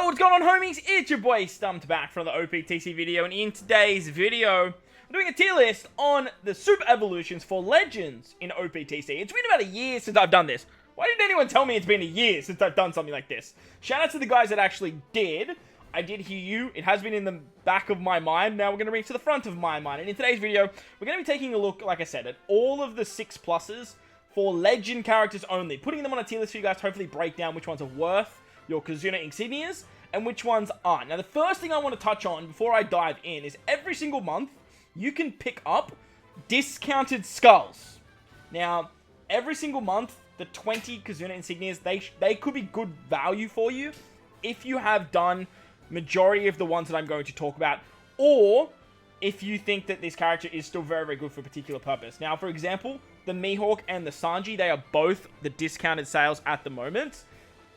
What's going on, homies? It's your boy StumpD back from the Optc video, and in today's video, I'm doing a tier list on the super evolutions for legends in Optc. It's been about a year since I've done this. Why didn't anyone tell me it's been a year since I've done something like this? Shout out to the guys that actually did. I did hear you. It has been in the back of my mind. Now we're going to bring it to the front of my mind. And in today's video, we're going to be taking a look, like I said, at all of the 6+s for legend characters only. Putting them on a tier list for you guys to hopefully break down which ones are worth your Kazuna insignias and which ones aren't. Now, the first thing I want to touch on before I dive in is every single month, you can pick up discounted skulls. Now, every single month, the 20 Kazuna insignias, they could be good value for you if you have done majority of the ones that I'm going to talk about, or if you think that this character is still very, very good for a particular purpose. Now, for example, the Mihawk and the Sanji, they are both the discounted sales at the moment.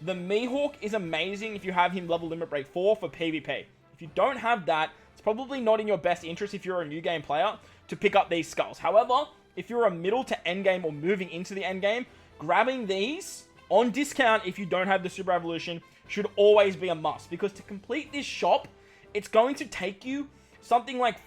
The Mihawk is amazing if you have him level limit break 4 for PvP. If you don't have that, it's probably not in your best interest if you're a new game player to pick up these skulls. However, if you're a middle to end game or moving into the end game, grabbing these on discount if you don't have the Super Evolution should always be a must, because to complete this shop, it's going to take you something like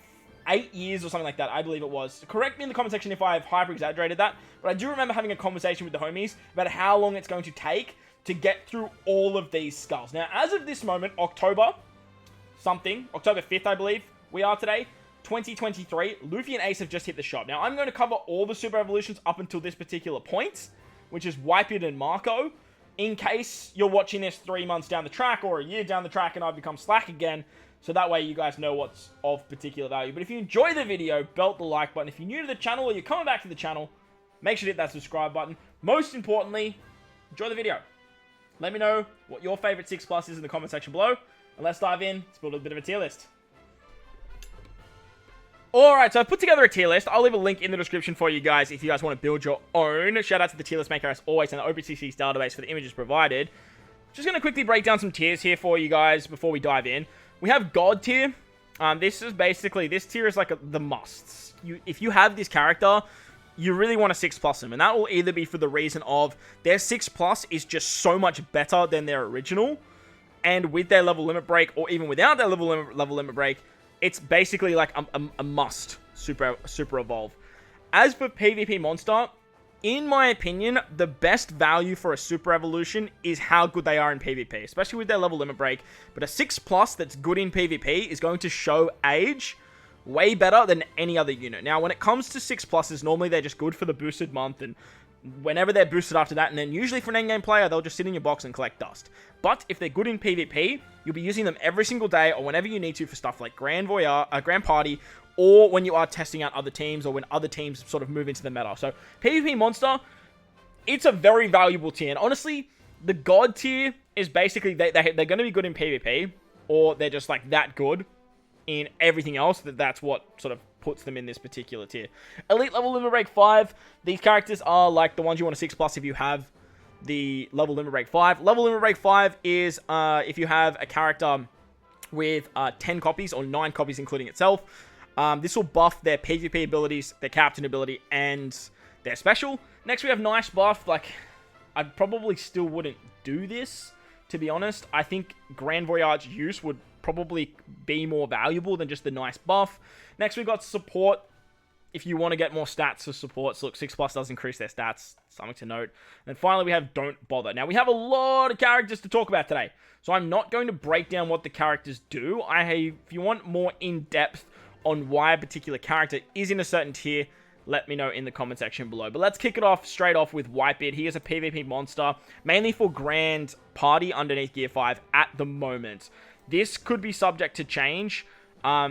8 years or something like that, I believe it was. Correct me in the comment section if I've hyper-exaggerated that, but I do remember having a conversation with the homies about how long it's going to take to get through all of these skulls. Now, as of this moment, October 5th, I believe we are today, 2023, Luffy and Ace have just hit the shop. Now, I'm going to cover all the Super Evolutions up until this particular point, which is Whitebeard and Marco, in case you're watching this 3 months down the track or a year down the track and I've become slack again, so that way you guys know what's of particular value. But if you enjoy the video, belt the like button. If you're new to the channel or you're coming back to the channel, make sure to hit that subscribe button. Most importantly, enjoy the video. Let me know what your favorite 6+ is in the comment section below, and let's dive in. Let's build a bit of a tier list. Alright, so I've put together a tier list. I'll leave a link in the description for you guys if you guys want to build your own. Shout out to the tier list maker as always and the OpenCC's database for the images provided. Just going to quickly break down some tiers here for you guys before we dive in. We have God tier. This tier is like the musts. If you have this character, you really want to 6+ them, and that will either be for the reason of their 6+ is just so much better than their original, and with their level limit break, or even without their level limit break, it's basically like a must super evolve. As for PvP monster, in my opinion, the best value for a super evolution is how good they are in PvP, especially with their level limit break. But a 6+ that's good in PvP is going to show age way better than any other unit. Now, when it comes to 6+, normally they're just good for the boosted month, and whenever they're boosted after that, and then usually for an endgame player, they'll just sit in your box and collect dust. But if they're good in PvP, you'll be using them every single day or whenever you need to for stuff like Grand Party, or when you are testing out other teams, or when other teams sort of move into the meta. So, PvP monster, it's a very valuable tier. And honestly, the God tier is basically, they're going to be good in PvP, or they're just like that good in everything else. That's what sort of puts them in this particular tier. Elite level limit break 5. These characters are like the ones you want to 6+ if you have the level limit break 5. Level limit break 5 is if you have a character with 10 copies or 9 copies including itself. This will buff their PvP abilities, their captain ability, and their special. Next we have nice buff. Like, I probably still wouldn't do this, to be honest. I think Grand Voyage use would probably be more valuable than just the nice buff. Next, we've got support. If you want to get more stats for support, so look, 6+ does increase their stats, something to note. And then finally, we have Don't Bother. Now, we have a lot of characters to talk about today, so I'm not going to break down what the characters do. If you want more in-depth on why a particular character is in a certain tier, let me know in the comment section below. But let's kick it off straight off with Whitebeard. He is a PvP monster, mainly for Grand Party underneath Gear 5 at the moment. This could be subject to change.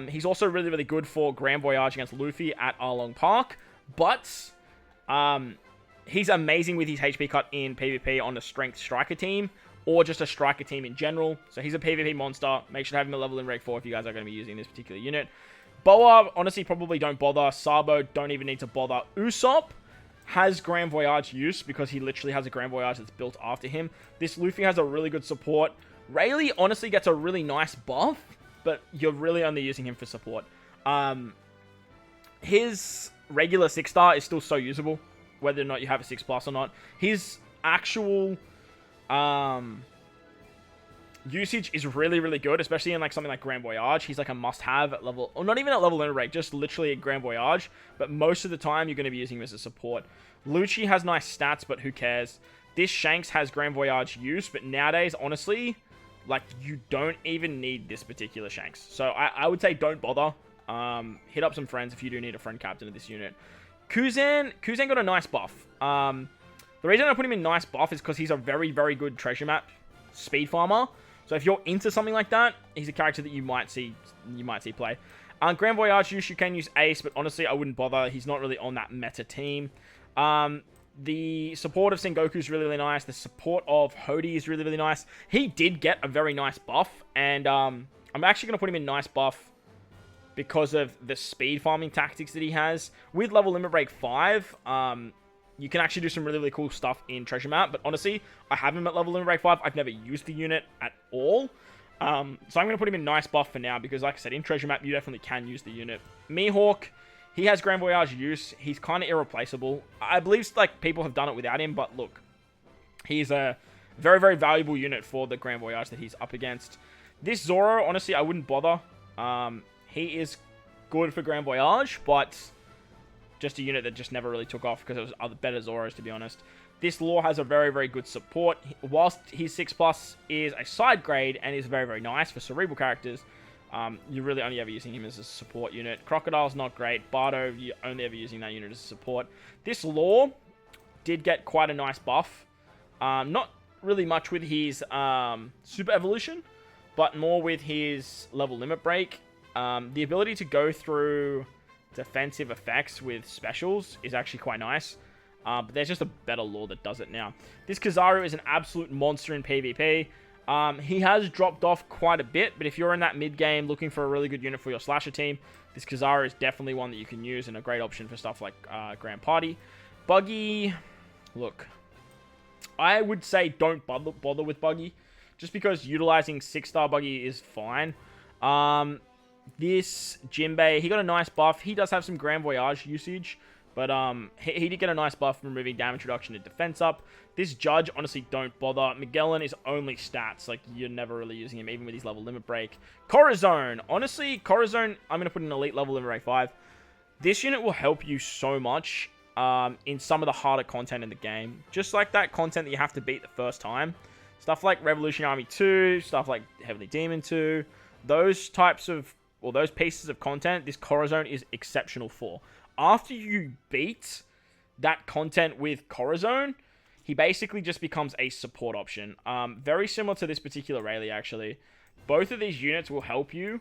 He's also really, really good for Grand Voyage against Luffy at Arlong Park. But he's amazing with his HP cut in PvP on a strength striker team, or just a striker team in general. So he's a PvP monster. Make sure to have him a level in rank 4 if you guys are going to be using this particular unit. Boa, honestly, probably don't bother. Sabo, don't even need to bother. Usopp has Grand Voyage use because he literally has a Grand Voyage that's built after him. This Luffy has a really good support. Rayleigh honestly gets a really nice buff, but you're really only using him for support. His regular 6-star is still so usable, whether or not you have a 6+ or not. His actual usage is really, really good, especially in like something like Grand Voyage. He's like a must-have at level, or not even at level limit break, just literally at Grand Voyage. But most of the time, you're going to be using him as a support. Lucci has nice stats, but who cares? This Shanks has Grand Voyage use, but nowadays, honestly, like, you don't even need this particular Shanks. So I would say don't bother. Hit up some friends if you do need a friend captain of this unit. Kuzan got a nice buff. The reason I put him in nice buff is because he's a very, very good treasure map speed farmer. So if you're into something like that, he's a character that you might see play. Grand Voyage use, you can use Ace, but honestly, I wouldn't bother. He's not really on that meta team. The support of Sengoku is really, really nice. The support of Hody is really, really nice. He did get a very nice buff, and I'm actually going to put him in nice buff because of the speed farming tactics that he has. With level limit break 5, you can actually do some really, really cool stuff in Treasure Map. But honestly, I have him at level limit break 5. I've never used the unit at all. So I'm going to put him in nice buff for now because, like I said, in Treasure Map, you definitely can use the unit. Mihawk, he has Grand Voyage use. He's kind of irreplaceable. I believe like people have done it without him, but look, he's a very, very valuable unit for the Grand Voyage that he's up against. This Zoro, honestly, I wouldn't bother. He is good for Grand Voyage, but just a unit that just never really took off because it was other better Zoros, to be honest. This Law has a very, very good support. Whilst his 6+ is a side grade and is very, very nice for cerebral characters, you're really only ever using him as a support unit. Crocodile's not great. Bardo, you're only ever using that unit as a support. This Law did get quite a nice buff. Not really much with his Super Evolution, but more with his level limit break. The ability to go through defensive effects with specials is actually quite nice. But there's just a better Law that does it now. This Kizaru is an absolute monster in PvP. He has dropped off quite a bit, but if you're in that mid-game looking for a really good unit for your slasher team, this Kizaru is definitely one that you can use and a great option for stuff like Grand Party. Buggy, look, I would say don't bother with Buggy, just because utilizing 6-star Buggy is fine. This Jinbei, he got a nice buff. He does have some Grand Voyage usage, but he did get a nice buff from removing damage reduction and defense up. This Judge, honestly, don't bother. Magellan is only stats. Like, you're never really using him, even with his level limit break. Corazon, honestly, Corazon, I'm going to put in elite level limit break 5. This unit will help you so much in some of the harder content in the game. Just like that content that you have to beat the first time. Stuff like Revolution Army 2, stuff like Heavenly Demon 2. Those types of, or those pieces of content, this Corazon is exceptional for. After you beat that content with Corazon, he basically just becomes a support option. Very similar to this particular Rayleigh, actually. Both of these units will help you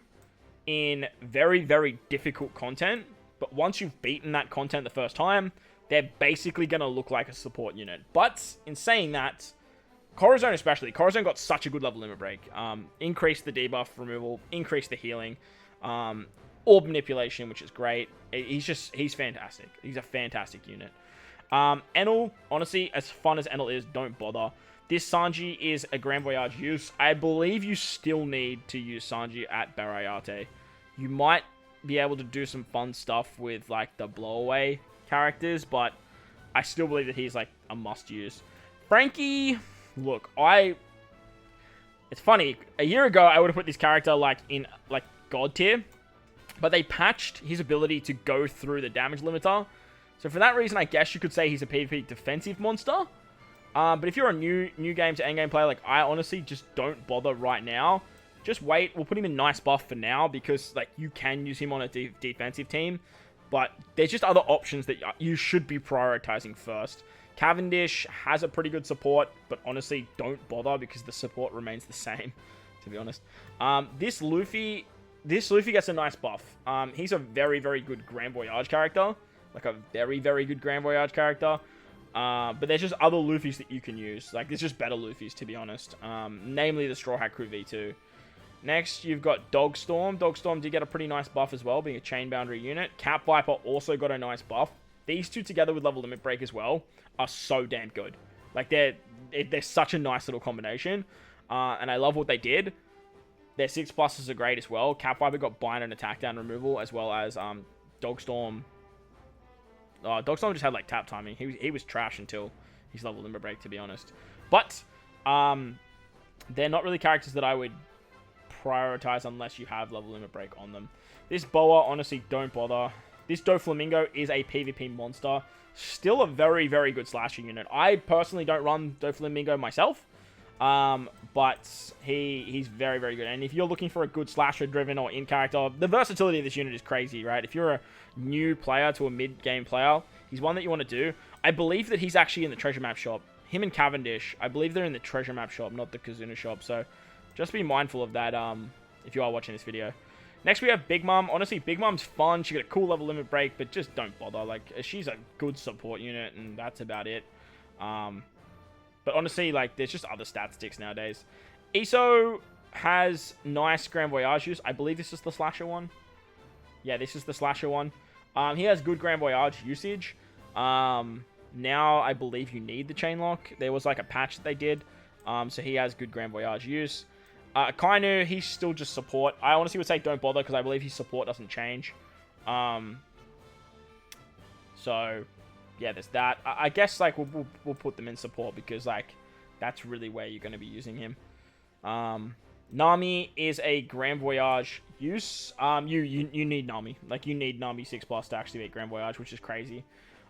in very, very difficult content, but once you've beaten that content the first time, they're basically going to look like a support unit. But in saying that, Corazon especially, Corazon got such a good level limit break. Increased the debuff removal, increased the healing, orb manipulation, which is great. He's fantastic. He's a fantastic unit. Enel, honestly, as fun as Enel is, don't bother. This Sanji is a Grand Voyage use. I believe you still need to use Sanji at Barayate. You might be able to do some fun stuff with, like, the blowaway characters, but I still believe that he's, like, a must-use. Frankie, look, it's funny. A year ago, I would have put this character, like, in, like, God tier, but they patched his ability to go through the damage limiter. So for that reason, I guess you could say he's a PvP defensive monster. But if you're a new game to endgame player, like, I honestly just don't bother right now. Just wait. We'll put him in nice buff for now because, like, you can use him on a defensive team. But there's just other options that you should be prioritizing first. Cavendish has a pretty good support, but honestly, don't bother because the support remains the same, to be honest. This Luffy gets a nice buff. He's a very, very good Grand Voyage character. Like a very, very good Grand Voyage character. But there's just other Luffys that you can use. Like, there's just better Luffys, to be honest. Namely the Straw Hat Crew V2. Next, you've got Dogstorm. Dogstorm did get a pretty nice buff as well, being a Chain Boundary unit. Cat Viper also got a nice buff. These two together with level limit break as well are so damn good. Like, they're such a nice little combination. And I love what they did. Their 6+s are great as well. Cat Viper got bind and attack down removal, as well as Dogstorm. Dogstorm just had, like, tap timing. He was trash until his level limit break, to be honest. But they're not really characters that I would prioritize unless you have level limit break on them. This Boa, honestly, don't bother. This Doflamingo is a PvP monster. Still a very, very good slasher unit. I personally don't run Doflamingo myself, but he's very, very good. And if you're looking for a good slasher-driven or in-character, the versatility of this unit is crazy, right? If you're a new player to a mid-game player, he's one that you want to do. I believe that he's actually in the treasure map shop. Him and Cavendish, I believe they're in the treasure map shop, not the Kazuna shop. So just be mindful of that if you are watching this video. Next, we have Big Mom. Honestly, Big Mom's fun. She got a cool level limit break, but just don't bother. Like, she's a good support unit, and that's about it. But honestly, like, there's just other stat sticks nowadays. Iso has nice Grand Voyage use. I believe this is the slasher one. Yeah, this is the slasher one. He has good Grand Voyage usage. Now, I believe you need the chain lock. There was, like, a patch that they did. So he has good Grand Voyage use. Kainu, he's still just support. I honestly would say don't bother because I believe his support doesn't change. So, yeah, there's that. I guess, like, we'll put them in support because, like, that's really where you're going to be using him. Nami is a Grand Voyage use. You need Nami. Like, you need Nami 6+ to activate Grand Voyage, which is crazy.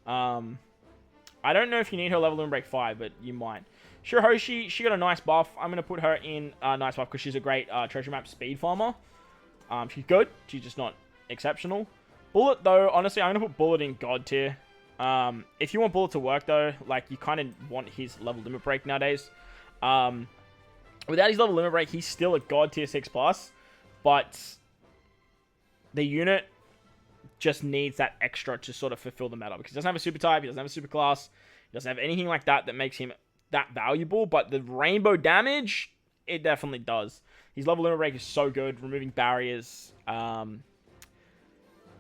I don't know if you need her level in break 5, but you might. Shirahoshi, she got a nice buff. I'm going to put her in a nice buff because she's a great treasure map speed farmer. She's good. She's just not exceptional. Bullet, though, honestly, I'm going to put Bullet in God tier. If you want Bullet to work, though, like, you kind of want his level limit break nowadays. Without his level limit break, he's still a God tier 6+. But the unit just needs that extra to sort of fulfill the meta. Because he doesn't have a super type. He doesn't have a super class. He doesn't have anything like that that makes him that valuable, but the rainbow damage, it definitely does. His level limit break is so good, removing barriers, going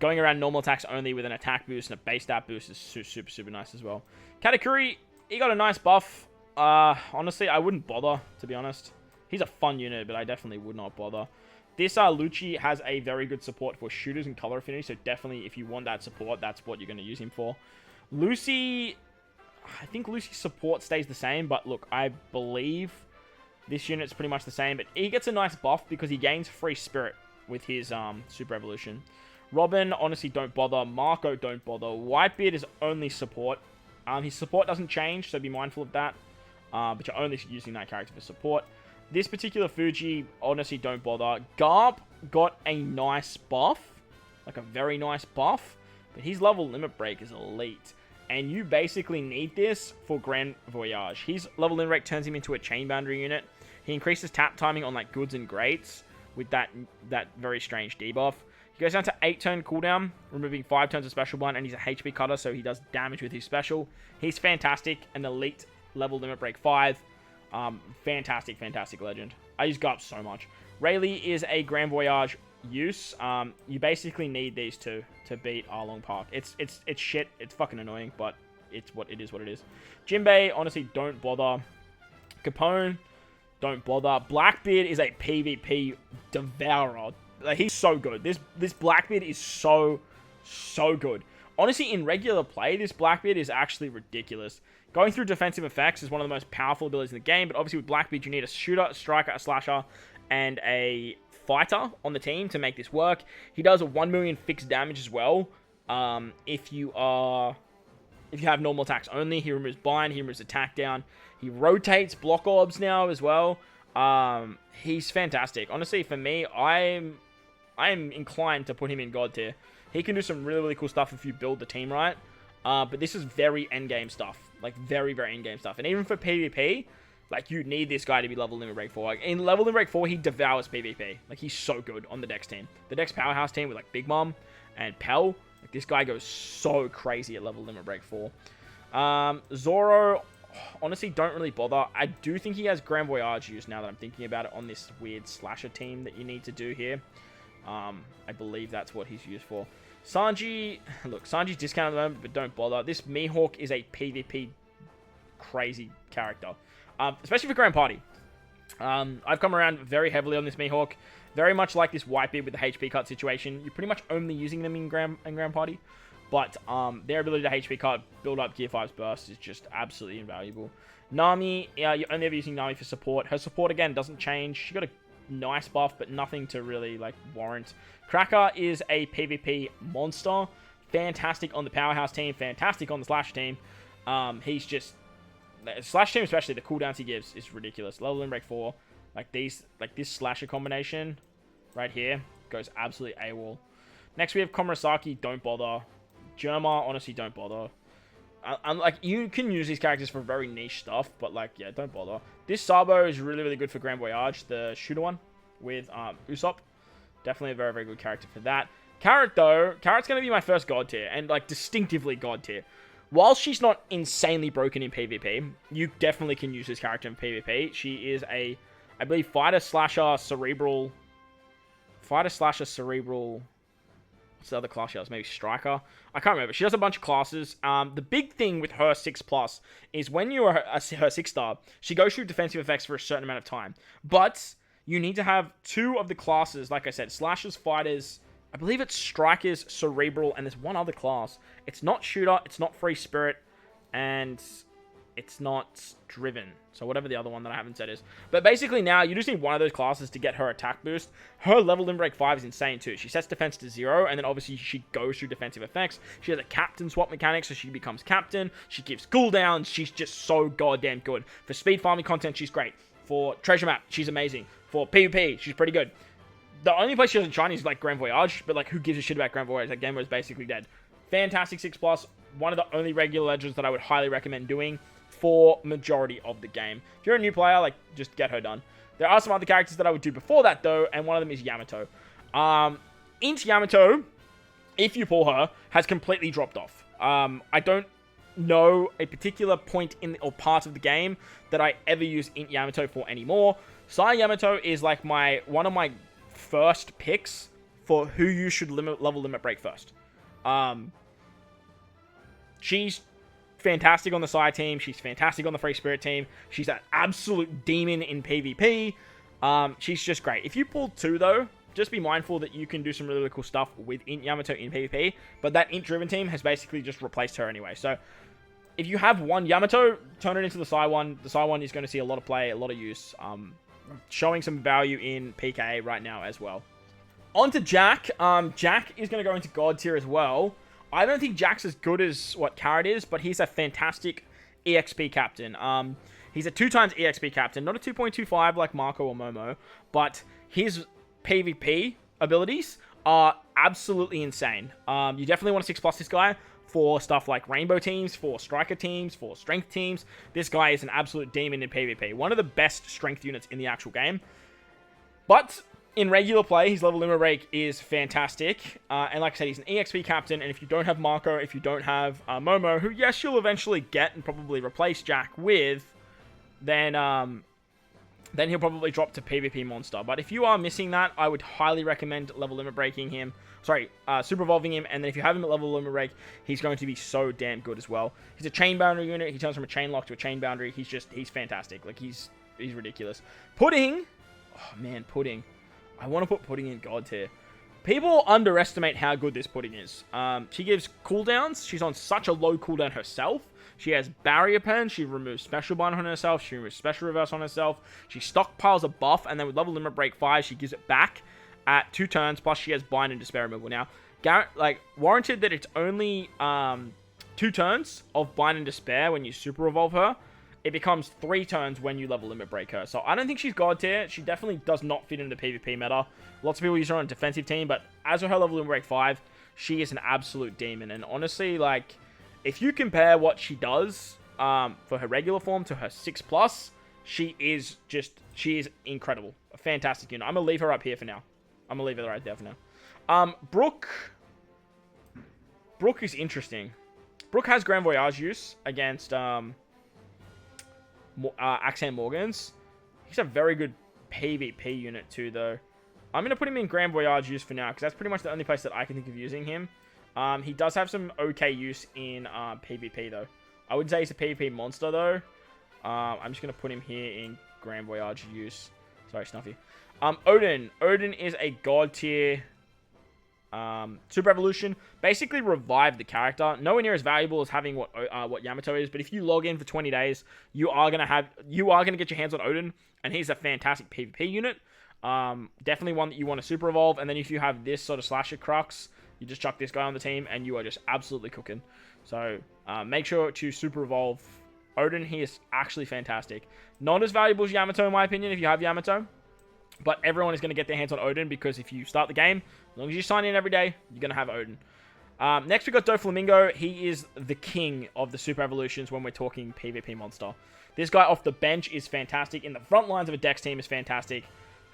around normal attacks only with an attack boost and a base stat boost is super nice as well. Katakuri, he got a nice buff. Honestly, I wouldn't bother, to be honest. He's a fun unit, but I definitely would not bother. This Lucci has a very good support for shooters and color affinity, so definitely if you want that support, that's what you're going to use him for. Lucy, I think Lucy's support stays the same, but look, I believe this unit's pretty much the same, but he gets a nice buff because he gains free spirit with his super evolution. Robin, honestly, don't bother. Marco, don't bother. Whitebeard is only support. His support doesn't change, so be mindful of that, but you're only using that character for support. This particular Fuji, honestly, don't bother. Garp got a nice buff, like a very nice buff, but his level limit break is elite. And you basically need this for Grand Voyage. His level limit break turns him into a chain boundary unit. He increases tap timing on like goods and greats with that very strange debuff. He goes down to 8-turn cooldown, removing 5 turns of special blunt, and he's a HP cutter, so he does damage with his special. He's fantastic, an elite level limit break 5. Fantastic legend. I use Garp so much. Rayleigh is a Grand Voyage use. You basically need these two to beat Arlong Park. It's shit. It's fucking annoying, but it's what it is. Jinbei, honestly, don't bother. Capone, don't bother. Blackbeard is a PvP devourer. Like, he's so good. This Blackbeard is so good. Honestly, in regular play, this Blackbeard is actually ridiculous. Going through defensive effects is one of the most powerful abilities in the game, but obviously with Blackbeard, you need a shooter, a striker, a slasher, and a fighter on the team to make this work. He does a 1 million fixed damage as well. If you have normal attacks only, he removes bind, he removes attack down. He rotates block orbs now as well. He's fantastic. Honestly, for me, I'm inclined to put him in God tier. He can do some really cool stuff if you build the team right. But this is very endgame stuff. Like, very endgame stuff. And even for PvP, like, you need this guy to be level limit break 4. Like, in level limit break 4, he devours PvP. Like, he's so good on the Dex team. The Dex powerhouse team with, like, Big Mom and Pell. Like, this guy goes so crazy at level limit break 4. Zoro, honestly, don't really bother. I do think he has Grand Voyage use now that I'm thinking about it on this weird slasher team that you need to do here. I believe that's what he's used for. Sanji, look, Sanji's discounted at the moment, but don't bother. This Mihawk is a PvP crazy character, especially for Grand Party. I've come around very heavily on this Mihawk, very much like this Whitebeard with the HP cut situation. You're pretty much only using them in Grand Party. but their ability to HP card build up Gear 5's burst is just absolutely invaluable. Nami, you're only ever using Nami for support. Her support, again, doesn't change. She got a nice buff, but nothing to really, like, warrant. Cracker is a PvP monster. Fantastic on the Powerhouse team. Fantastic on the Slash team. He's just... Slash team, especially, the cooldowns he gives is ridiculous. Level Limit Break 4. This Slasher combination right here goes absolutely AWOL. Next, we have Komurasaki. Don't bother. Germa, honestly, don't bother. You can use these characters for very niche stuff, but, like, yeah, don't bother. This Sabo is really, really good for Grand Voyage, the shooter one with Usopp. Definitely a very, very good character for that. Carrot, though, Carrot's going to be my first God tier, and, like, distinctively God tier. While she's not insanely broken in PvP, you definitely can use this character in PvP. She is a, I believe, fighter slasher cerebral. What's the other class she has? Maybe Striker? I can't remember. She does a bunch of classes. The big thing with her 6+ is when you are her 6-star, she goes through defensive effects for a certain amount of time. But you need to have 2 of the classes, like I said, Slashers, Fighters, I believe it's Strikers, Cerebral, and there's one other class. It's not Shooter, it's not Free Spirit, and it's not Driven. So whatever the other one that I haven't said is. But basically now, you just need one of those classes to get her attack boost. Her level Limit Break 5 is insane too. She sets defense to 0, and then obviously she goes through defensive effects. She has a captain swap mechanic, so she becomes captain. She gives cooldowns. She's just so goddamn good. For speed farming content, she's great. For treasure map, she's amazing. For PvP, she's pretty good. The only place she doesn't shine is like Grand Voyage, but like who gives a shit about Grand Voyage? That game was basically dead. Fantastic 6+. One of the only regular legends that I would highly recommend doing for majority of the game. If you're a new player, like, just get her done. There are some other characters that I would do before that, though, and one of them is Yamato. Int Yamato, if you pull her, has completely dropped off. I don't know a particular point in or part of the game that I ever use Int Yamato for anymore. Sai Yamato is like one of my first picks for who you should level limit break first. She's fantastic on the Sai team. She's fantastic on the Free Spirit team. She's an absolute demon in PvP. She's just great. If you pull 2, though, just be mindful that you can do some really, really cool stuff with Int Yamato in PvP. But that Int Driven team has basically just replaced her anyway. So if you have one Yamato, turn it into the Sai one. The Sai one is going to see a lot of play, a lot of use. Showing some value in PKA right now as well. On to Jack. Jack is going to go into God tier as well. I don't think Jack's as good as what Carrot is, but he's a fantastic EXP captain. He's a 2x EXP captain, not a 2.25 like Marco or Momo, but his PvP abilities are absolutely insane. You definitely want to 6+ this guy for stuff like Rainbow teams, for Striker teams, for Strength teams. This guy is an absolute demon in PvP. One of the best Strength units in the actual game. But in regular play, his level limit break is fantastic. And like I said, he's an EXP captain. And if you don't have Marco, if you don't have Momo, who, yes, you'll eventually get and probably replace Jack with, then he'll probably drop to PvP monster. But if you are missing that, I would highly recommend level limit breaking him. Sorry, super evolving him. And then if you have him at level limit break, he's going to be so damn good as well. He's a chain boundary unit. He turns from a chain lock to a chain boundary. He's fantastic. Like, he's ridiculous. Pudding. Oh, man, Pudding. I want to put Pudding in God tier. People underestimate how good this Pudding is. She gives cooldowns. She's on such a low cooldown herself. She has Barrier Pen. She removes Special Bind on herself. She removes Special Reverse on herself. She stockpiles a buff, and then with level limit break 5, she gives it back at 2 turns. Plus, she has Bind and Despair removal. Now, warranted that it's only 2 turns of Bind and Despair when you super evolve her. It becomes 3 turns when you level limit break her. So I don't think she's God tier. She definitely does not fit into the PvP meta. Lots of people use her on a defensive team, but as for her level limit break 5, she is an absolute demon. And honestly, like, if you compare what she does for her regular form to her 6+, she is incredible. A fantastic unit. I'm going to leave her up here for now. I'm going to leave her right there for now. Brooke is interesting. Brooke has Grand Voyage use against Accent Morgans. He's a very good PvP unit too, though. I'm going to put him in Grand Voyage use for now, because that's pretty much the only place that I can think of using him. He does have some okay use in PvP, though. I would say he's a PvP monster, though. I'm just going to put him here in Grand Voyage use. Sorry, Snuffy. Odin. Odin is a God tier Super Evolution basically revived the character. Nowhere near as valuable as having what Yamato is, but if you log in for 20 days, you are gonna get your hands on Odin, and he's a fantastic PvP unit. Definitely one that you want to super evolve, and then if you have this sort of slasher crux, you just chuck this guy on the team, and you are just absolutely cooking. So make sure to super evolve Odin. He is actually fantastic. Not as valuable as Yamato in my opinion if you have Yamato, but everyone is going to get their hands on Odin because if you start the game, as long as you sign in every day, you're going to have Odin. Next we got Doflamingo. He is the king of the super evolutions when we're talking PvP monster. This guy off the bench is fantastic. In the front lines of a Dex team is fantastic.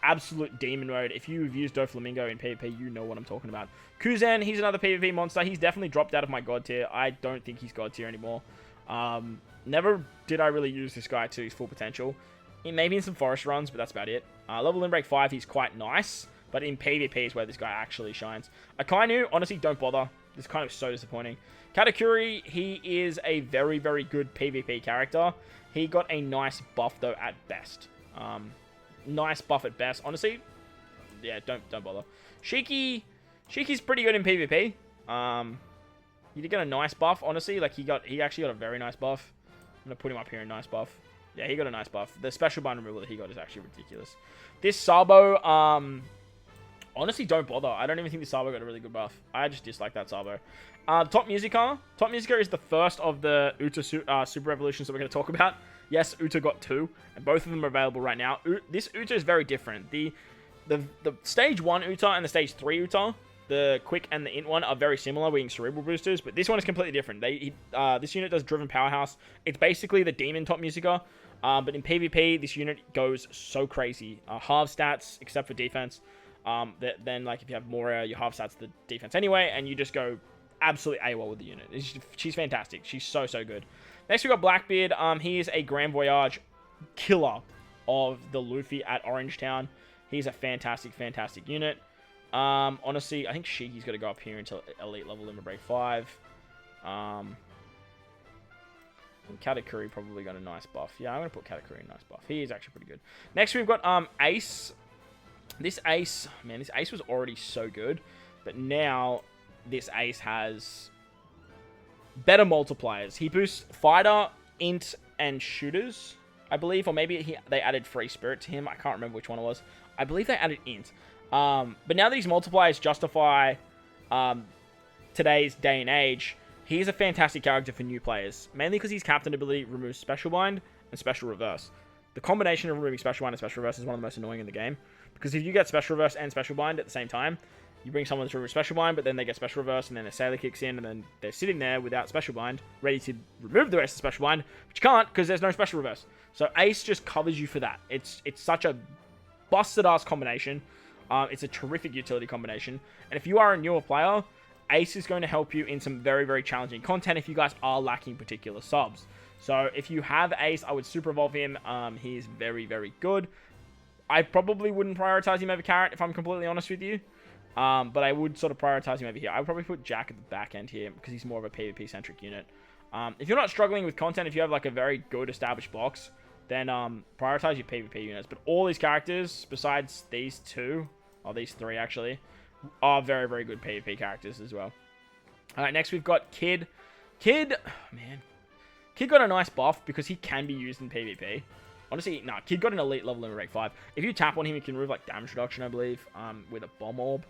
Absolute demon mode. If you've used Doflamingo in PvP, you know what I'm talking about. Kuzen, he's another PvP monster. He's definitely dropped out of my god tier. I don't think he's god tier anymore. Never did I really use this guy to his full potential. Maybe in some forest runs, but that's about it. Level in break 5, he's quite nice, but in PvP is where this guy actually shines. Akainu, honestly, don't bother. This kind of so disappointing. Katakuri, he is a very, very good PvP character. He got a nice buff, though, at best. Nice buff at best. Honestly, yeah, don't bother. Shiki's pretty good in PvP. He did get a nice buff, honestly. Like, he actually got a very nice buff. I'm going to put him up here in nice buff. Yeah, he got a nice buff. The special bind removal that he got is actually ridiculous. This Sabo, honestly, don't bother. I don't even think the Sabo got a really good buff. I just dislike that Sabo. Top Musica. Top Musica is the first of the Uta Super Evolutions that we're going to talk about. Yes, Uta got 2, and both of them are available right now. This Uta is very different. The Stage 1 Uta and the Stage 3 Uta, the Quick and the Int one, are very similar, being Cerebral Boosters, but this one is completely different. This unit does Driven Powerhouse. It's basically the Demon Top Musica, but in PvP, this unit goes so crazy. Half stats, except for defense. Then, like, if you have more, you half stats the defense anyway, and you just go absolutely AWOL with the unit. She's fantastic. She's so good. Next, we got Blackbeard. He is a Grand Voyage killer of the Luffy at Orangetown. He's a fantastic unit. Honestly, I think Shiki's got to go up here until Elite level Limit Break 5. And Katakuri probably got a nice buff. Yeah, I'm going to put Katakuri in nice buff. He is actually pretty good. Next, we've got Ace. This Ace was already so good, but now this Ace has better multipliers. He boosts Fighter, Int, and Shooters, I believe. Or maybe they added Free Spirit to him. I can't remember which one it was. I believe they added Int. But now that these multipliers justify today's day and age, he's a fantastic character for new players. Mainly because his captain ability removes Special Bind and Special Reverse. The combination of removing Special Bind and Special Reverse is one of the most annoying in the game. Because if you get Special Reverse and Special Bind at the same time, you bring someone to remove Special Bind, but then they get Special Reverse, and then a Sailor kicks in, and then they're sitting there without Special Bind, ready to remove the rest of Special Bind, but you can't because there's no Special Reverse. So Ace just covers you for that. It's such a busted-ass combination. It's a terrific utility combination. And if you are a newer player, Ace is going to help you in some very, very challenging content if you guys are lacking particular subs. So if you have Ace, I would super evolve him. He is very, very good. I probably wouldn't prioritize him over Carrot, if I'm completely honest with you. But I would sort of prioritize him over here. I would probably put Jack at the back end here because he's more of a PvP-centric unit. If you're not struggling with content, if you have like a very good established box, then prioritize your PvP units. But all these characters, besides these two, or these three actually, are very, very good PvP characters as well. Alright, next we've got Kid. Kid got a nice buff because he can be used in PvP. Honestly, nah, Kid got an elite level in rank 5. If you tap on him, he can remove like damage reduction, I believe, with a bomb orb.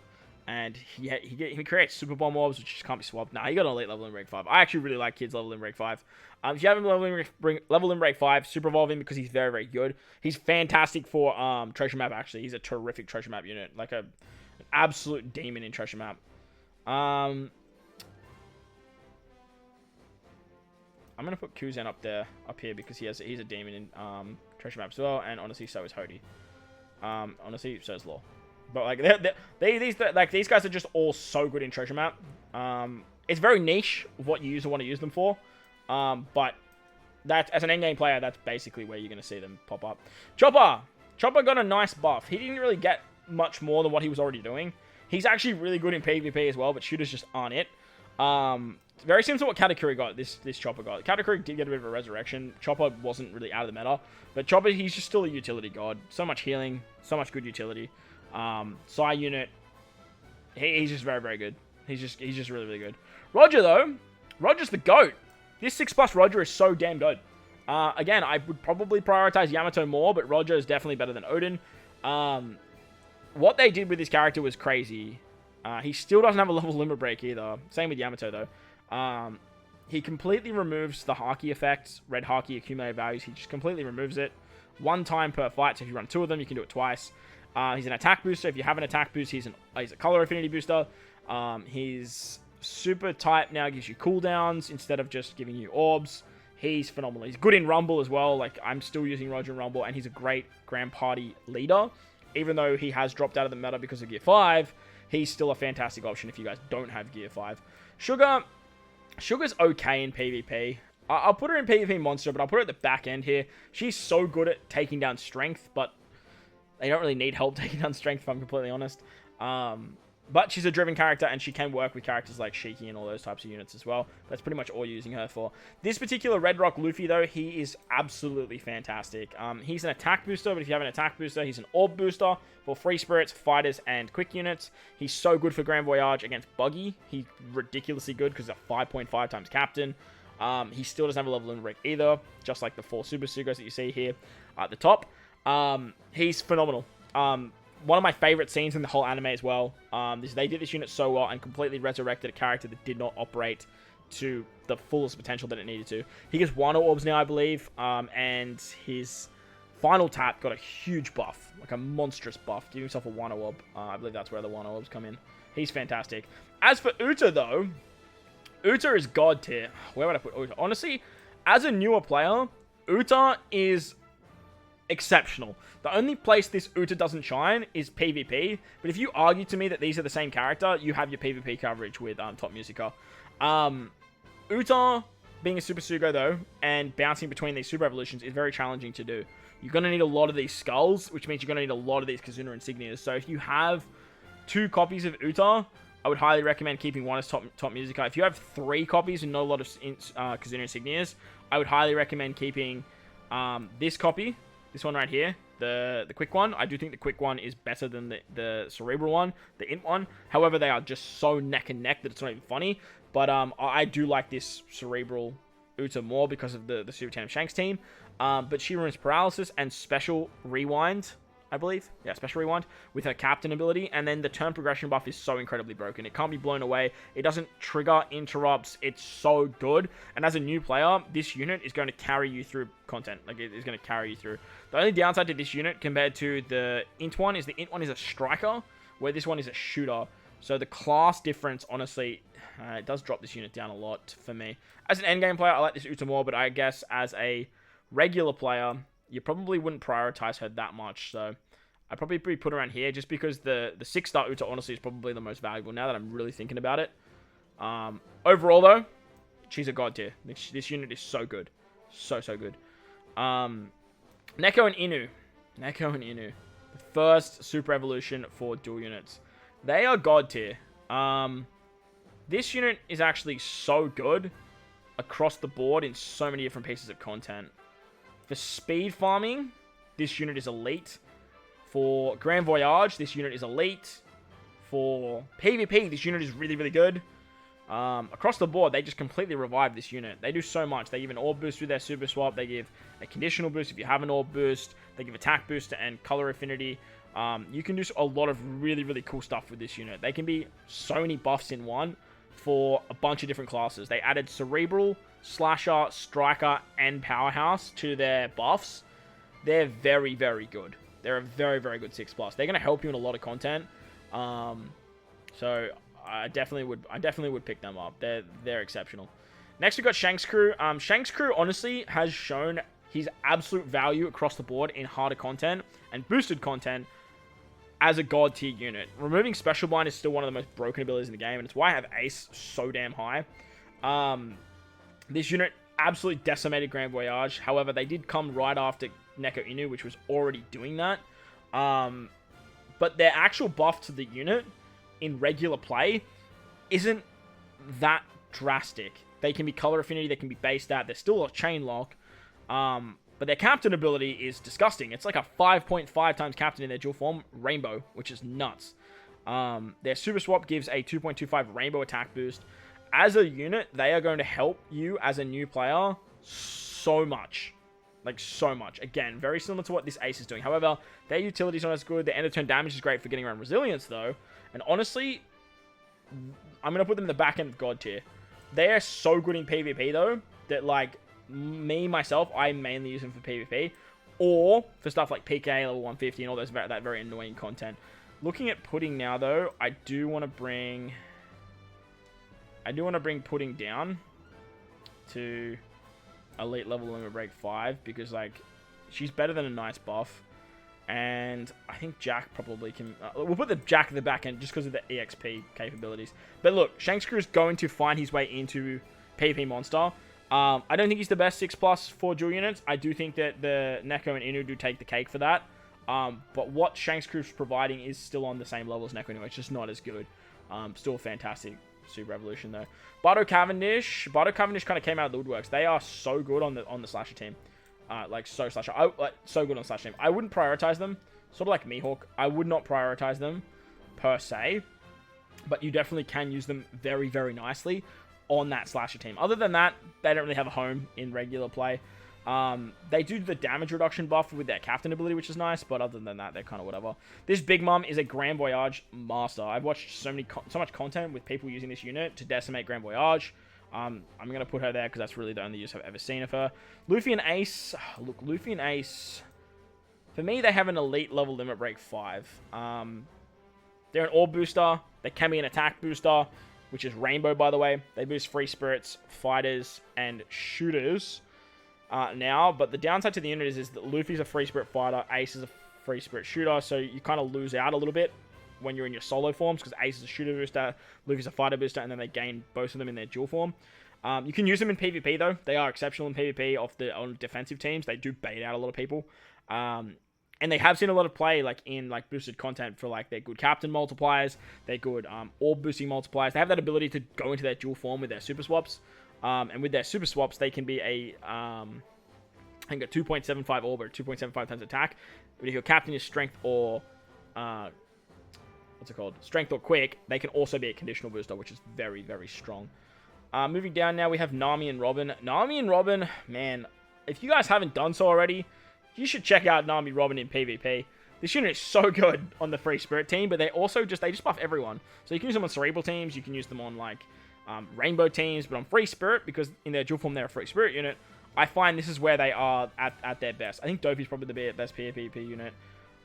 And he creates super bomb orbs, which just can't be swapped. Nah, he got an elite level in rank 5. I actually really like Kid's level in rank 5. If you have him level in rank 5, super evolve him because he's very, very good. He's fantastic for treasure map, actually. He's a terrific treasure map unit. Like an absolute demon in treasure map. I'm going to put Kuzen up here, because he's a demon in treasure map as well. And honestly, so is Hody. Honestly, so is Law. But like these guys are just all so good in treasure map. It's very niche of what you want to use them for. But that as an endgame player, that's basically where you're going to see them pop up. Chopper got a nice buff. He didn't really get much more than what he was already doing. He's actually really good in PvP as well, but shooters just aren't it. Very similar to what Katakuri got, this Chopper got. Katakuri did get a bit of a resurrection. Chopper wasn't really out of the meta. But Chopper, he's just still a utility god. So much healing, so much good utility. Psy unit, He's just very, very good. He's just really, really good. Roger, though. Roger's the GOAT. This 6+ Roger is so damn good. Again, I would probably prioritize Yamato more, but Roger is definitely better than Odin. What they did with this character was crazy. He still doesn't have a level limit break either. Same with Yamato, though. He completely removes the Haki effect, red Haki accumulated values. He just completely removes it. 1 time per fight, so if you run 2 of them, you can do it twice. He's an attack booster. If you have an attack boost, he's a color affinity booster. He's super type now, gives you cooldowns instead of just giving you orbs. He's phenomenal. He's good in Rumble as well. Like, I'm still using Roger in Rumble, and he's a great Grand Party leader. Even though he has dropped out of the meta because of Gear 5, he's still a fantastic option if you guys don't have Gear 5. Sugar's okay in PvP. I'll put her in PvP monster, but I'll put her at the back end here. She's so good at taking down strength, but they don't really need help taking down strength, if I'm completely honest. But she's a driven character, and she can work with characters like Shiki and all those types of units as well. That's pretty much all you're using her for. This particular Red Rock Luffy, though, he is absolutely fantastic. He's an attack booster, but if you have an attack booster, he's an orb booster for free spirits, fighters, and quick units. He's so good for Grand Voyage against Buggy. He's ridiculously good because he's a 5.5 times captain. He still doesn't have a level limit break either, just like the 4 Super Sugos that you see here at the top. He's phenomenal. One of my favorite scenes in the whole anime as well. They did this unit so well and completely resurrected a character that did not operate to the fullest potential that it needed to. He gets Wano Orbs now, I believe, and his final tap got a huge buff, like a monstrous buff. Give himself a Wano Orb. I believe that's where the Wano Orbs come in. He's fantastic. As for Uta, though, Uta is god tier. Where would I put Uta? Honestly, as a newer player, Uta is exceptional. The only place this Uta doesn't shine is PvP, but if you argue to me that these are the same character, you have your PvP coverage with Top Musica. Uta, being a Super Sugo though, and bouncing between these Super Evolutions is very challenging to do. You're going to need a lot of these skulls, which means you're going to need a lot of these Kazuna insignias. So if you have 2 copies of Uta, I would highly recommend keeping one as top Musica. If you have 3 copies and not a lot of Kazuna insignias, I would highly recommend keeping this copy. This one right here, the quick one. I do think the quick one is better than the cerebral one, the int one. However, they are just so neck and neck that it's not even funny. But I do like this cerebral Uta more because of the Super Tandem Shanks team. But she ruins paralysis and special rewind, I believe. Yeah, special rewind with her captain ability. And then the turn progression buff is so incredibly broken. It can't be blown away. It doesn't trigger interrupts. It's so good. And as a new player, this unit is going to carry you through content. Like, it is going to carry you through. The only downside to this unit compared to the int one is the int one is a striker, where this one is a shooter. So the class difference, honestly, it does drop this unit down a lot for me. As an endgame player, I like this Uta more, but I guess as a regular player, you probably wouldn't prioritize her that much. So I'd probably put her around here just because the 6-star Uta, honestly, is probably the most valuable now that I'm really thinking about it. Overall, though, she's a god tier. This unit is so good. So good. Neko and Inu. The first Super Evolution for dual units. They are god tier. This unit is actually so good across the board in so many different pieces of content. For speed farming, this unit is elite. For Grand Voyage, this unit is elite. For PvP, this unit is really, really good. Across the board, they just completely revived this unit. They do so much. They give an orb boost with their super swap. They give a conditional boost if you have an orb boost. They give attack boost and color affinity. You can do a lot of really, really cool stuff with this unit. They can be so many buffs in one for a bunch of different classes. They added Cerebral, Slasher, Striker, and Powerhouse to their buffs. They're very, very good. They're a very, very good 6+. They're going to help you in a lot of content. So I definitely would pick them up. They're exceptional. Next, we've got Shanks Crew. Shanks Crew, honestly, has shown his absolute value across the board in harder content and boosted content as a god tier unit. Removing Special Bind is still one of the most broken abilities in the game, and it's why I have Ace so damn high. This unit absolutely decimated Grand Voyage. However, they did come right after Neko Inu, which was already doing that. But their actual buff to the unit in regular play isn't that drastic. They can be color affinity, they can be base stat, they're still a chain lock. But their captain ability is disgusting. It's like a 5.5 times captain in their dual form, Rainbow, which is nuts. Their Super Swap gives a 2.25 Rainbow attack boost. As a unit, they are going to help you as a new player so much. Like, so much. Again, very similar to what this Ace is doing. However, their utility's not as good. Their end of turn damage is great for getting around resilience, though. And honestly, I'm going to put them in the back end of God tier. They are so good in PvP, though, that, like, myself, I mainly use them for PvP. Or for stuff like PK, level 150, and all those that very annoying content. Looking at Pudding now, though, I do want to bring Pudding down to elite level limit break 5 because, like, she's better than a nice buff. And I think Jack probably can... we'll put the Jack at the back end just because of the EXP capabilities. But look, Shanks Crew is going to find his way into PvP Monster. I don't think he's the best 6+ for dual units. I do think that the Neko and Inu do take the cake for that. But what Shanks Crew is providing is still on the same level as Neko anyway. It's just not as good. Still fantastic. Super Evolution though. Bardo Cavendish kind of came out of the woodworks. They are so good on the slasher team. Like so good on slasher team. I wouldn't prioritize them. Sort of like Mihawk. I would not prioritize them per se. But you definitely can use them very, very nicely on that slasher team. Other than that, they don't really have a home in regular play. They do the damage reduction buff with their captain ability, which is nice, but other than that, they're kind of whatever. This Big Mom is a Grand Voyage master. I've watched so much content with people using this unit to decimate Grand Voyage. I'm going to put her there because that's really the only use I've ever seen of her. Luffy and Ace. Look, Luffy and Ace, for me, they have an elite level limit break 5. They're an orb booster. They can be an attack booster, which is Rainbow, by the way. They boost free spirits, fighters, and shooters now. But the downside to the unit is that Luffy's a free spirit fighter, Ace is a free spirit shooter, so you kind of lose out a little bit when you're in your solo forms, because Ace is a shooter booster, Luffy's a fighter booster, and then they gain both of them in their dual form. You can use them in PvP, though. They are exceptional in PvP on defensive teams. They do bait out a lot of people. And they have seen a lot of play, like, in, like, boosted content for, like, their good captain multipliers, their good orb boosting multipliers. They have that ability to go into their dual form with their super swaps. And with their super swaps, they can be I think a 2.75 orb or 2.75 times attack. But if your captain is strength or, strength or quick, they can also be a conditional booster, which is very, very strong. Moving down now, we have Nami and Robin. Nami and Robin, man, if you guys haven't done so already, you should check out Nami Robin in PvP. This unit is so good on the free spirit team, but they just buff everyone. So you can use them on cerebral teams, you can use them on, like, rainbow teams, but on free spirit, because in their dual form they're a free spirit unit, I find this is where they are at their best. I think Dopey's probably the best PvP unit.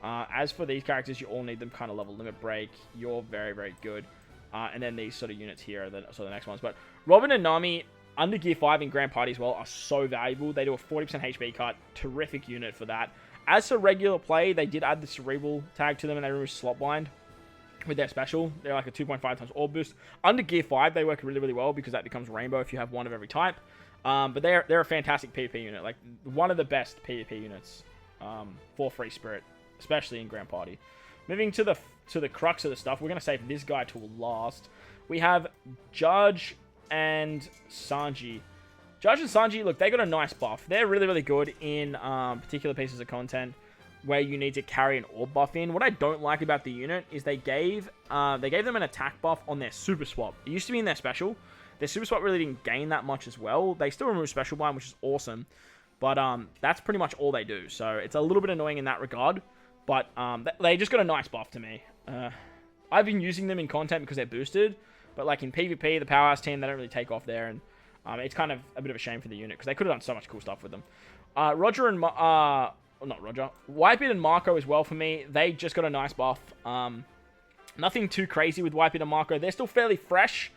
As for these characters, you all need them kind of level limit break. You're very, very good. And then these sort of units here are the next ones. But Robin and Nami, under Gear 5 in Grand Party as well, are so valuable. They do a 40% HP cut. Terrific unit for that. As for regular play, they did add the Cerebral tag to them, and they removed Slot Blind with their special. They're like a 2.5 times Orb boost. Under Gear 5, they work really, really well because that becomes Rainbow if you have one of every type. But they're a fantastic PvP unit. Like, one of the best PvP units for Free Spirit, especially in Grand Party. Moving to the crux of the stuff, we're going to save this guy till last. We have Judge and Sanji. Judge and Sanji, look, they got a nice buff. They're really, really good in particular pieces of content where you need to carry an orb buff in. What I don't like about the unit is they gave them an attack buff on their super swap. It used to be in their special. Their super swap really didn't gain that much as well. They still remove special blind, which is awesome. But that's pretty much all they do. So it's a little bit annoying in that regard. But they just got a nice buff to me. I've been using them in content because they're boosted. But like in PvP, the Powerhouse team, they don't really take off there. And it's kind of a bit of a shame for the unit because they could have done so much cool stuff with them. Whitebeard and Marco as well for me. They just got a nice buff. Nothing too crazy with Whitebeard and Marco. They're still fairly fresh.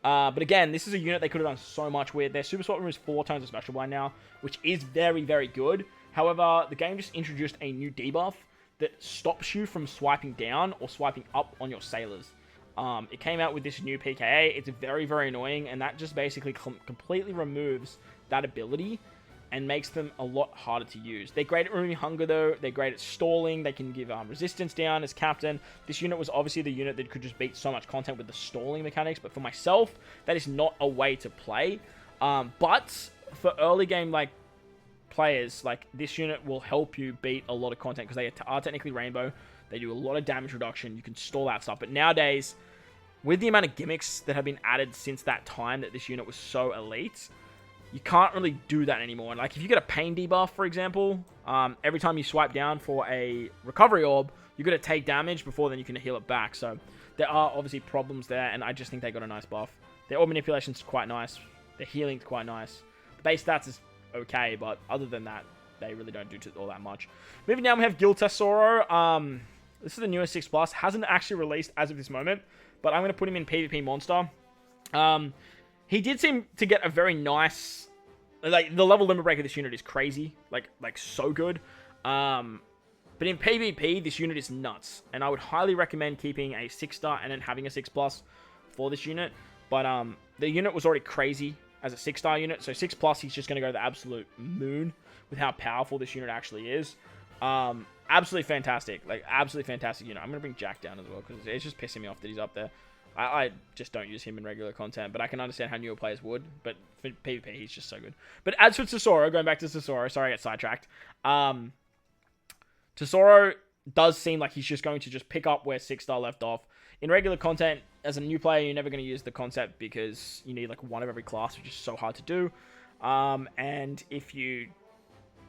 But again, this is a unit they could have done so much with. Their Super Swap removes 4 times of Special Blind now, which is very, very good. However, the game just introduced a new debuff that stops you from swiping down or swiping up on your sailors. It came out with this new PKA. It's very, very annoying, and that just basically completely removes that ability and makes them a lot harder to use. They're great at removing hunger, though. They're great at stalling. They can give resistance down as captain. This unit was obviously the unit that could just beat so much content with the stalling mechanics, but for myself, that is not a way to play. But for early game, like, players, like, this unit will help you beat a lot of content because they are technically rainbow. They do a lot of damage reduction. You can stall out stuff. But nowadays, with the amount of gimmicks that have been added since that time that this unit was so elite, you can't really do that anymore. And like if you get a pain debuff, for example, every time you swipe down for a recovery orb, you're going to take damage before then you can heal it back. So there are obviously problems there, and I just think they got a nice buff. Their orb manipulation's quite nice. Their healing's quite nice. The base stats is okay, but other than that, they really don't do all that much. Moving down, we have Gil Tesoro. This is the newest 6+. Hasn't actually released as of this moment, but I'm going to put him in PvP Monster. He did seem to get a very nice... Like, the level limit break of this unit is crazy. Like so good. But in PvP, this unit is nuts. And I would highly recommend keeping a 6-star and then having a 6+ for this unit. But the unit was already crazy as a 6-star unit. So 6+, he's just going to go to the absolute moon with how powerful this unit actually is. Absolutely fantastic. Like, absolutely fantastic unit. I'm going to bring Jack down as well, because it's just pissing me off that he's up there. I just don't use him in regular content, but I can understand how newer players would. But for PvP, he's just so good. But as for Tesoro, going back to Tesoro, sorry I got sidetracked. Tesoro does seem like he's just going to just pick up where 6-star left off. In regular content, as a new player, you're never going to use the concept because you need like one of every class, which is so hard to do. And if you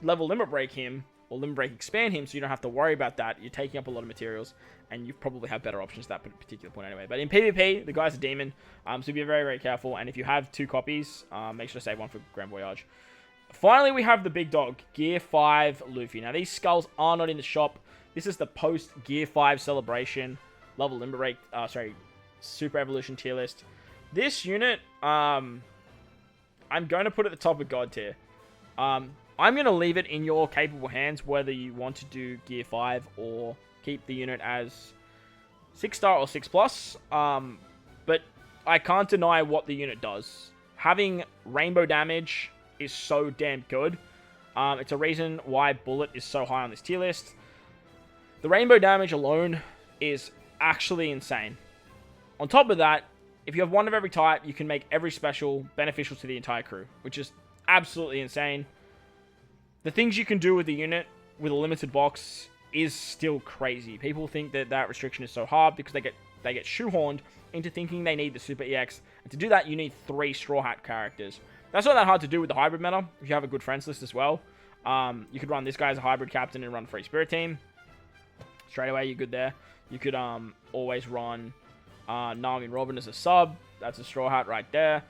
level limit break him, or limit break expand him, so you don't have to worry about that, you're taking up a lot of materials, and you probably have better options at that particular point anyway. But in PvP, the guy's a demon, so be very, very careful. And if you have 2 copies, make sure to save one for Grand Voyage. Finally, we have the big dog, Gear 5 Luffy. Now, these skulls are not in the shop. This is the post-Gear 5 celebration, level limit break, Super Evolution tier list. This unit, I'm going to put at the top of God tier. I'm going to leave it in your capable hands whether you want to do Gear 5 or keep the unit as 6-star or 6+. But I can't deny what the unit does. Having rainbow damage is so damn good. It's a reason why Bullet is so high on this tier list. The rainbow damage alone is actually insane. On top of that, if you have one of every type, you can make every special beneficial to the entire crew, which is absolutely insane. The things you can do with the unit with a limited box is still crazy. People think that that restriction is so hard because they get shoehorned into thinking they need the Super EX. And to do that, you need 3 Straw Hat characters. That's not that hard to do with the hybrid meta, if you have a good friends list as well. You could run this guy as a hybrid captain and run Free Spirit Team. Straight away, you're good there. You could always run Nami and Robin as a sub. That's a Straw Hat right there.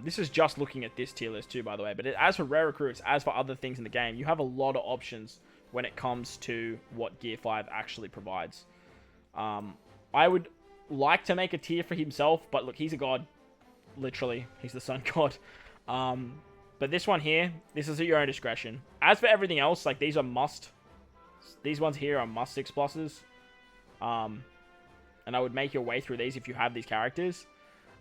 This is just looking at this tier list too, by the way. But as for rare recruits, as for other things in the game, you have a lot of options when it comes to what Gear 5 actually provides. I would like to make a tier for himself, but look, he's a god. Literally, he's the sun god. But this one here, this is at your own discretion. As for everything else, like these are must. These ones here are must 6+. And I would make your way through these if you have these characters.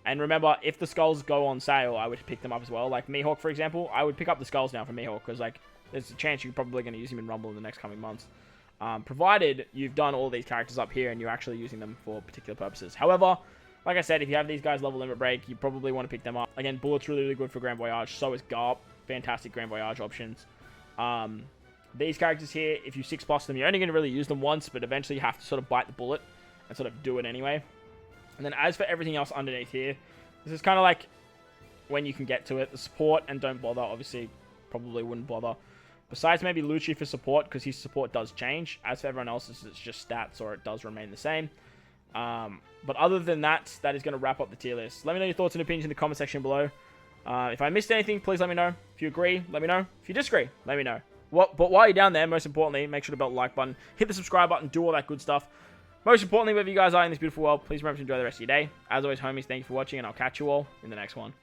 And remember, if the skulls go on sale, I would pick them up as well. Like Mihawk, for example, I would pick up the skulls now for Mihawk because like there's a chance you're probably going to use him in Rumble in the next coming months. Provided you've done all these characters up here and you're actually using them for particular purposes. However, like I said, if you have these guys level limit break, you probably want to pick them up. Again, Bullet's really, really good for Grand Voyage. So is Garp. Fantastic Grand Voyage options. These characters here, if you 6+ them, you're only going to really use them once, but eventually you have to sort of bite the bullet and sort of do it anyway. And then as for everything else underneath here, this is kind of like when you can get to it. The support and don't bother, obviously, probably wouldn't bother. Besides maybe Lucci for support, because his support does change. As for everyone else's, it's just stats, or it does remain the same. But other than that, that is going to wrap up the tier list. Let me know your thoughts and opinions in the comment section below. If I missed anything, please let me know. If you agree, let me know. If you disagree, let me know. But while you're down there, most importantly, make sure to belt the like button, hit the subscribe button, do all that good stuff. Most importantly, wherever you guys are in this beautiful world, please remember to enjoy the rest of your day. As always, homies, thank you for watching, and I'll catch you all in the next one.